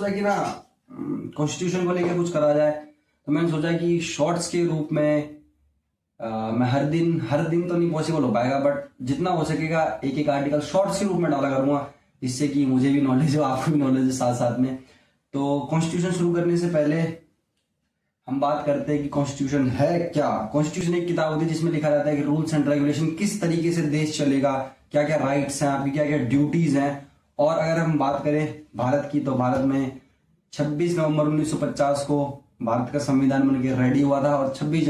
कि ना कॉन्स्टिट्यूशन को लेकर कुछ करा जाए। तो मैंने सोचा कि शॉर्ट्स के रूप में मैं हर दिन तो नहीं पॉसिबल हो पाएगा, बट जितना हो सकेगा एक एक आर्टिकल शॉर्ट्स के रूप में डाला करूंगा, जिससे कि मुझे भी नॉलेज हो, आपको भी नॉलेज है साथ साथ में। तो कॉन्स्टिट्यूशन शुरू करने से पहले हम बात करते हैं कि कॉन्स्टिट्यूशन है क्या। कॉन्स्टिट्यूशन एक किताब होती है जिसमें लिखा रहता है कि रूल्स एंड रेगुलेशन, किस तरीके से देश चलेगा, क्या क्या राइट्स हैं आपकी, क्या क्या ड्यूटीज हैं। और अगर हम बात करें भारत की, तो भारत में 26 नवंबर 1950 को भारत का संविधान बन के रेडी हुआ था, और 26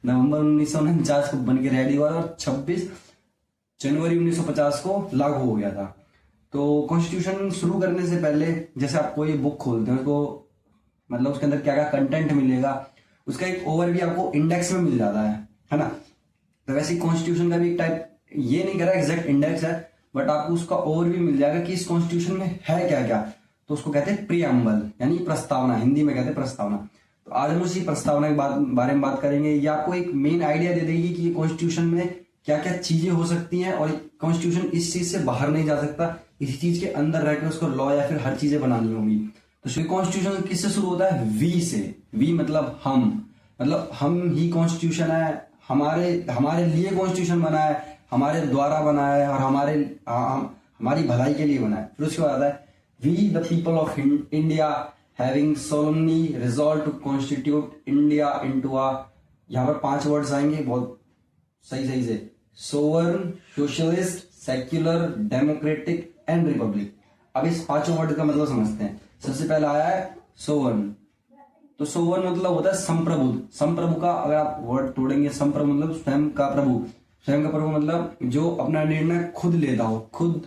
नवंबर 1949 को बन के रेडी हुआ था, और 26 जनवरी 1950 को लागू हो गया था। तो कॉन्स्टिट्यूशन शुरू करने से पहले जैसे आप कोई बुक खोलते हैं, उसको मतलब उसके अंदर क्या क्या कंटेंट मिलेगा, उसका एक ओवरव्यू आपको इंडेक्स में मिल जाता है ना। तो वैसे कॉन्स्टिट्यूशन का भी एक टाइप, ये नहीं कह रहा एग्जैक्ट इंडेक्स है, बट आपको उसका ओवरव्यू मिल जाएगा कि इस कॉन्स्टिट्यूशन में है क्या क्या। तो उसको कहते हैं प्रीएम्बल, यानी प्रस्तावना, हिंदी में कहते हैं प्रस्तावना। तो आज हम उसी प्रस्तावना के बारे में बात करेंगे। ये आपको एक मेन आइडिया दे देगी कि कॉन्स्टिट्यूशन में क्या क्या चीजें हो सकती हैं, और कॉन्स्टिट्यूशन इस चीज से बाहर नहीं जा सकता, इस चीज के अंदर रहकर उसको लॉ या फिर हर चीजें बनानी होगी। तो कॉन्स्टिट्यूशन किससे शुरू होता है? वी से। वी मतलब हम ही कॉन्स्टिट्यूशन है, हमारे लिए कॉन्स्टिट्यूशन बना है, हमारे द्वारा बना है, और हमारी भलाई के लिए बना है। फिर उसके बाद आता है we the people of India having solemnly resolved to constitute India into a, यहाँ पर 5 वर्ड्स आएंगे बहुत सही से, sovereign, socialist, secular, democratic and republic. अब इस 5 वर्ड का मतलब समझते हैं। सबसे पहला आया है सोवर्न। तो सोवर्न मतलब होता है संप्रभु। संप्रभु का अगर आप वर्ड तोड़ेंगे, संप्रभु मतलब स्वयं का प्रभु। स्वयं का प्रभु मतलब जो अपना निर्णय खुद लेता हो, खुद,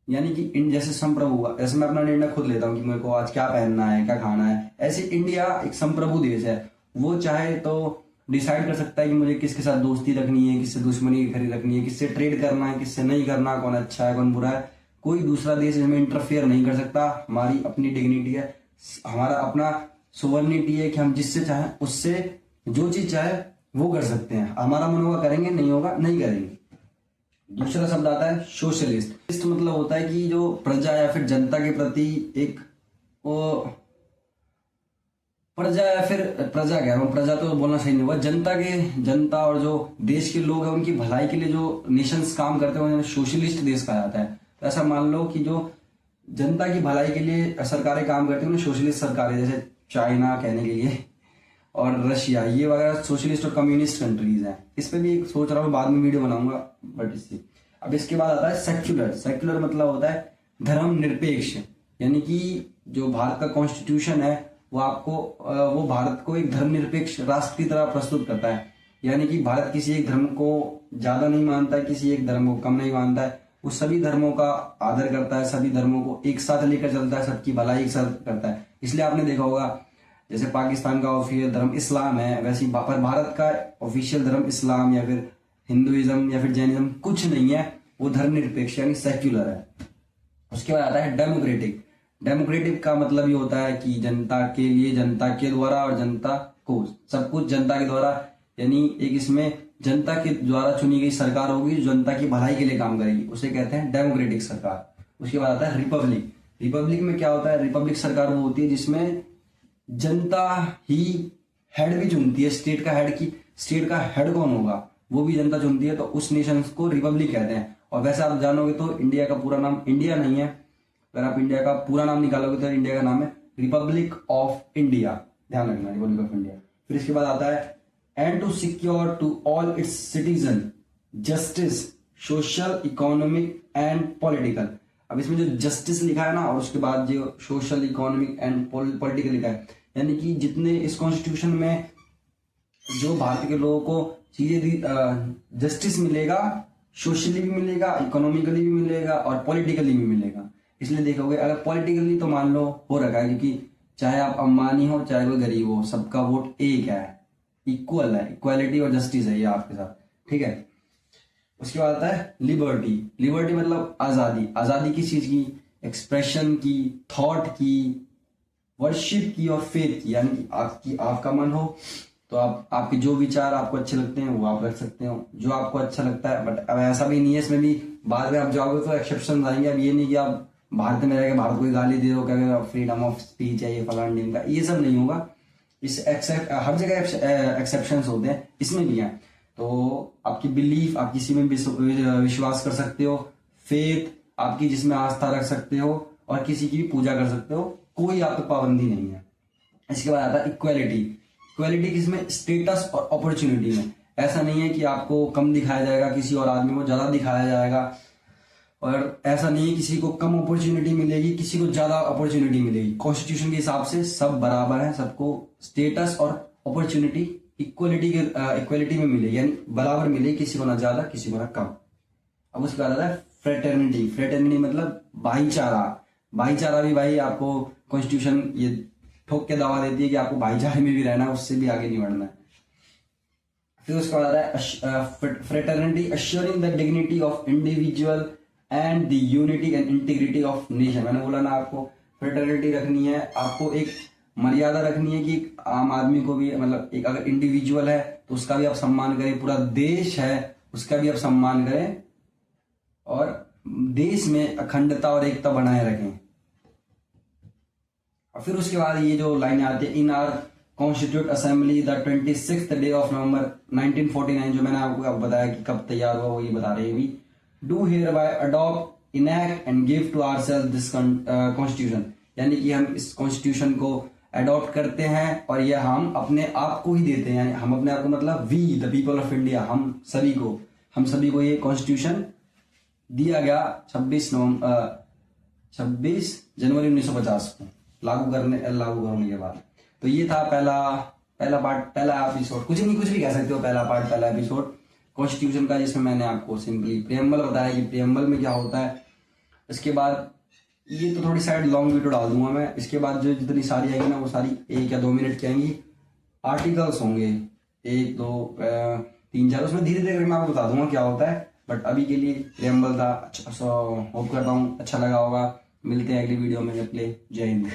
यानी कि जैसे संप्रभु हुआ, ऐसे मैं अपना निर्णय खुद लेता हूँ कि मेरे को आज क्या पहनना है, क्या खाना है। ऐसे इंडिया एक संप्रभु देश है। वो चाहे तो डिसाइड कर सकता है कि मुझे किसके साथ दोस्ती रखनी है, किससे दुश्मनी खड़ी रखनी है, किससे ट्रेड करना है, किससे नहीं करना, कौन अच्छा है कौन बुरा है। कोई दूसरा देश इसमें इंटरफेयर नहीं कर सकता। हमारी अपनी डिग्निटी है, हमारा अपना सोवर्निटी है कि हम जिससे चाहें उससे जो चीज चाहे वो कर सकते हैं। हमारा मन होगा करेंगे, नहीं होगा नहीं करेंगे। दूसरा शब्द आता है सोशलिस्ट। मतलब होता है कि जो प्रजा या फिर जनता के प्रति एक प्रजा कह रहा हूँ, प्रजा तो बोलना सही नहीं होगा, जनता और जो देश के लोग हैं उनकी भलाई के लिए जो नेशंस काम करते हैं उन्हें सोशलिस्ट देश कहा जाता है। तो ऐसा मान लो कि जो जनता की भलाई के लिए सरकारें काम करती हैं उन्हें सोशलिस्ट सरकारें, जैसे चाइना कहने के लिए, और रशिया, ये वगैरह सोशलिस्ट और कम्युनिस्ट कंट्रीज हैं। इस पे भी एक सोच रहा हूँ बाद में वीडियो बनाऊंगा, बट इससे अब इसके बाद आता है सेक्युलर। सेक्युलर मतलब होता है धर्मनिरपेक्ष, यानी कि जो भारत का कॉन्स्टिट्यूशन है वो भारत को एक धर्मनिरपेक्ष राष्ट्र की तरह प्रस्तुत करता है। यानी कि भारत किसी एक धर्म को ज्यादा नहीं मानता है, किसी एक धर्म को कम नहीं मानता है, वो सभी धर्मों का आदर करता है, सभी धर्मों को एक साथ लेकर चलता है, सबकी भलाई एक साथ करता है। इसलिए आपने देखा होगा जैसे पाकिस्तान का ऑफिशियल धर्म इस्लाम है, वैसे पर भारत का ऑफिशियल धर्म इस्लाम या फिर हिंदुइज्म या फिर जैनिज्म कुछ नहीं है, वो धर्मनिरपेक्ष यानी सेक्युलर है। उसके बाद आता है डेमोक्रेटिक। डेमोक्रेटिक का मतलब ये होता है कि जनता के लिए, जनता के द्वारा, और जनता को सब कुछ जनता के द्वारा, यानी एक इसमें जनता के द्वारा चुनी गई सरकार होगी जो जनता की भलाई के लिए काम करेगी, उसे कहते हैं डेमोक्रेटिक सरकार। उसके बाद आता है रिपब्लिक। रिपब्लिक में क्या होता है? रिपब्लिक सरकार वो होती है जिसमें जनता ही हेड भी चुनती है, स्टेट का हेड कौन होगा वो भी जनता चुनती है, तो उस नेशन को रिपब्लिक कहते हैं। और वैसे आप जानोगे तो इंडिया का पूरा नाम इंडिया नहीं है, अगर आप इंडिया का पूरा नाम निकालोगे तो इंडिया का नाम है रिपब्लिक ऑफ इंडिया, ध्यान रखना, रिपब्लिक ऑफ इंडिया। फिर इसके बाद आता है and to secure to all its citizen justice social, economic and political. अब इसमें जो जस्टिस लिखा है ना, और उसके बाद जो सोशल, इकोनॉमिक एंड पॉलिटिकल लिखा है, यानी कि जितने इस कॉन्स्टिट्यूशन में जो भारत के लोगों को चीजें जस्टिस मिलेगा, सोशली भी मिलेगा, इकोनॉमिकली भी मिलेगा, और पॉलिटिकली भी मिलेगा। इसलिए देखोगे अगर पॉलिटिकली तो मान लो हो रखा है, क्योंकि चाहे आप अंबानी हो चाहे कोई गरीब हो, सबका वोट एक है, इक्वल है, इक्वालिटी और जस्टिस है ये आपके साथ, ठीक है। उसके बाद आता है लिबर्टी। लिबर्टी मतलब आजादी। आजादी किस चीज की? एक्सप्रेशन की, थॉट की, वर्शिप की और फेथ की, यानी कि आपका मन हो तो आपके जो विचार आपको अच्छे लगते हैं वो आप रख सकते हो, जो आपको अच्छा लगता है। बट अब ऐसा भी नहीं है, इसमें भी बाद में आप जाओगे तो एक्सेप्शन आएंगे। अब ये नहीं कि आप भारत में रह के भारत को ही गाली दे दो, क्या फ्रीडम ऑफ स्पीच है ये फलान ढीम का, ये सब नहीं होगा। इस हर जगह एक्सेप्शंस होते हैं, इसमें भी हैं। तो आपकी बिलीफ, आप किसी में विश्वास कर सकते हो, फेथ आपकी जिसमें आस्था रख सकते हो, और किसी की भी पूजा कर सकते हो, कोई आप पे पाबंदी नहीं है। इसके बाद आता है इक्वालिटी। इक्वालिटी किसमें? स्टेटस और अपॉर्चुनिटी में। ऐसा नहीं है कि आपको कम दिखाया जाएगा, किसी और आदमी को ज्यादा दिखाया जाएगा, और ऐसा नहीं है किसी को कम अपॉर्चुनिटी मिलेगी, किसी को ज्यादा अपॉर्चुनिटी मिलेगी। कॉन्स्टिट्यूशन के हिसाब से सब बराबर है, सबको स्टेटस और अपॉर्चुनिटी इक्वलिटी में मिले, यानी बराबर मिले, किसी को ना ज्यादा किसी को ना कम। अब उसके बाद आता है फ्रेटर्निटी। फ्रेटर्निटी मतलब भाईचारा। भाईचारा भी भाई आपको कॉन्स्टिट्यूशन ये ठोक के दावा देती है कि आपको भाईचारे में भी रहना है, उससे भी आगे नहीं बढ़ना है। फिर उसके बाद आता है fraternity assuring the dignity of individual and the unity and integrity of nation. मैंने बोला ना, आपको फ्रेटर्निटी रखनी है, आपको एक मर्यादा रखनी है कि आम आदमी को भी, मतलब एक अगर इंडिविजुअल है तो उसका भी आप सम्मान करें, पूरा देश है उसका भी आप सम्मान करें, और देश में अखंडता और एकता बनाए रखें। और फिर उसके बाद ये जो लाइनें आती है, इन are constitute assembly the 26th day of November 1949, जो मैंने आपको बताया कि कब तैयार हुआ, वो ये बता रहे हैं भी। Do hereby adopt, enact and give to ourselves this constitution, यानी कि हम इस कॉन्स्टिट्यूशन को अडॉप्ट करते हैं और ये हम अपने आप को ही देते हैं, यानी हम अपने आप को मतलब we the people of India, हम सभी को ये कॉन्स्टिट्यूशन दिया गया 26 जनवरी 1950 को लागू करने के बाद। तो ये था पहला पार्ट, पहला एपिसोड, कुछ भी कह सकते हो, पहला एपिसोड कॉन्स्टिट्यूशन का, जिसमें मैंने आपको सिंपली प्रेम्बल बताया कि प्रेम्बल में क्या होता है। इसके बाद ये तो थोड़ी साइड लॉन्ग वीडियो डाल दूंगा मैं। इसके बाद जो जितनी सारी आएगी ना, वो सारी 1 या 2 मिनट की आएंगी। आर्टिकल्स होंगे 1 2 3 4, उसमें धीरे धीरे मैं आपको बता दूंगा क्या होता है। बट अभी के लिए प्रेम्बल था। अच्छा, होप करता हूँ अच्छा लगा होगा। मिलते हैं अगली वीडियो में, जब ले जय हिंद।